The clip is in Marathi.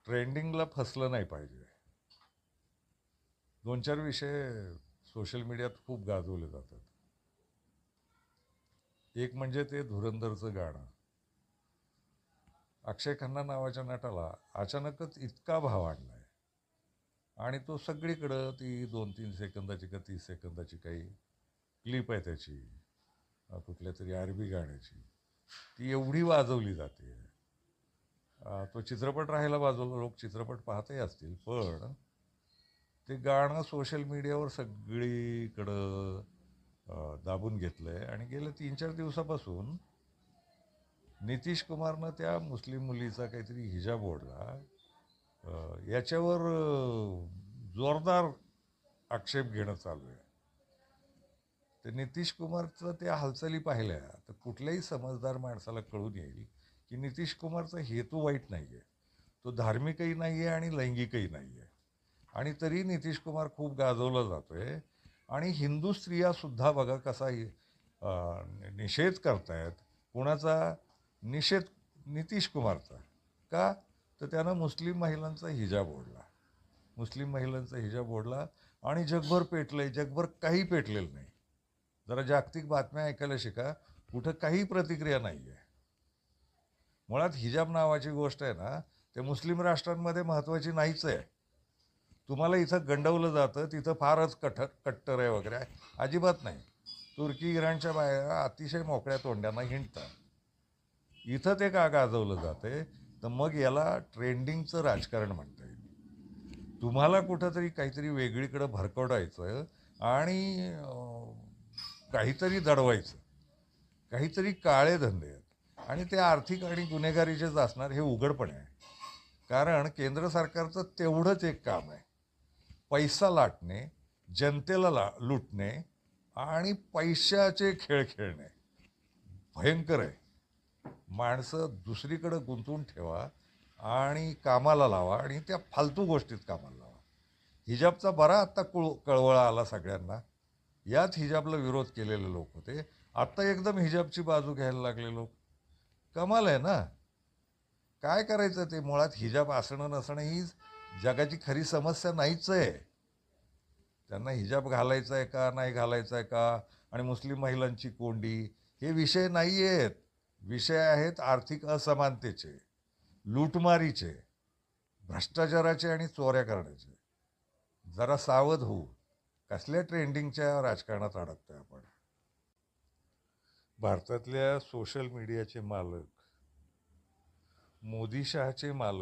ट्रेंडिंगला फसलं नाही पाहिजे. 2-4 विषय सोशल मीडियात खूप गाजवले जातात. एक म्हणजे ते धुरंधरचं गाणं. अक्षय खन्ना नावाच्या नटाला अचानकच इतका भाव आणलाय आणि तो सगळीकडं ती 2-3 सेकंदाची का 30 सेकंदाची काही क्लिप आहे त्याची कुठल्या तरी अरबी गाण्याची, ती एवढी वाजवली जाते. तो चित्रपट राहायला बाजूला, लोक चित्रपट पाहतही असतील, पण ते गाणं सोशल मीडियावर सगळीकडं दाबून घेतलं आहे. आणि गेल्या 3-4 दिवसापासून नितीश कुमारनं त्या मुस्लिम मुलीचा काहीतरी हिजाब ओढला, याच्यावर जोरदार आक्षेप घेणं चालू आहे. तर नितीश कुमारचं त्या हालचाली पाहिल्या तर कुठल्याही समजदार माणसाला कळून येईल की नितीश कुमारचा हेतू वाईट नाही आहे. तो धार्मिकही नाही आहे आणि लैंगिकही नाही आहे. आणि तरी नितीश कुमार खूप गाजवला जातो आहे. आणि हिंदू स्त्रियासुद्धा बघा कसा निषेध करतायत. कुणाचा निषेध? नितीश कुमारचा. का? तर त्यानं मुस्लिम महिलांचा हिजाब ओढला. मुस्लिम महिलांचा हिजाब ओढला आणि जगभर पेटलं आहे. जगभर काही पेटलेलं नाही. जरा जागतिक बातम्या ऐकायला शिका. कुठं काही प्रतिक्रिया नाही आहे. मुळात हिजाब नावाची गोष्ट आहे ना, ते मुस्लिम राष्ट्रांमध्ये महत्त्वाची नाहीच आहे. तुम्हाला इथं गंडवलं जातं, तिथं फारच कट्टर आहे वगैरे, अजिबात नाही. तुर्की इराणच्या बाया अतिशय मोकळ्या तोंड्यांना हिंडतात. इथं ते का गाजवलं जाते? तर मग याला ट्रेंडिंगचं राजकारण म्हणता येईल. तुम्हाला कुठंतरी काहीतरी वेगळीकडं भरकवायचं आणि काहीतरी दडवायचं, काहीतरी काळे धंदे आहेत आणि ते आर्थिक आणि गुन्हेगारीचेच असणार हे उघडपणे आहे. कारण केंद्र सरकारचं तेवढंच एक काम आहे, पैसा लाटणे, जनतेला लुटणे आणि पैशाचे खेळ खेळणे. भयंकर आहे. माणसं दुसरीकडं गुंतवून ठेवा आणि कामाला लावा आणि त्या फालतू गोष्टीत कामाला लावा. हिजाबचा बरा आत्ता कळवळा आला सगळ्यांना. याच हिजाबला विरोध केलेले लोक होते, आत्ता एकदम हिजाबची बाजू घ्यायला लागले लोक. कमाल आहे ना. काय करायचं ते? मुळात हिजाब असणं नसणं ही जगाची खरी समस्या नाहीच आहे. त्यांना हिजाब घालायचा आहे का नाही घालायचा आहे का आणि मुस्लिम महिलांची कोंडी हे विषय नाही आहेत. विषय आहेत आर्थिक असमानतेचे, लूटमारीचे, भ्रष्टाचाराचे आणि चोऱ्या करण्याचे. जरा सावध होऊ. कसल्या ट्रेंडिंगच्या राजकारणात अडकतोय आपण? भारतातल्या सोशल मीडियाचे मालक, मोदी शहाचे मालक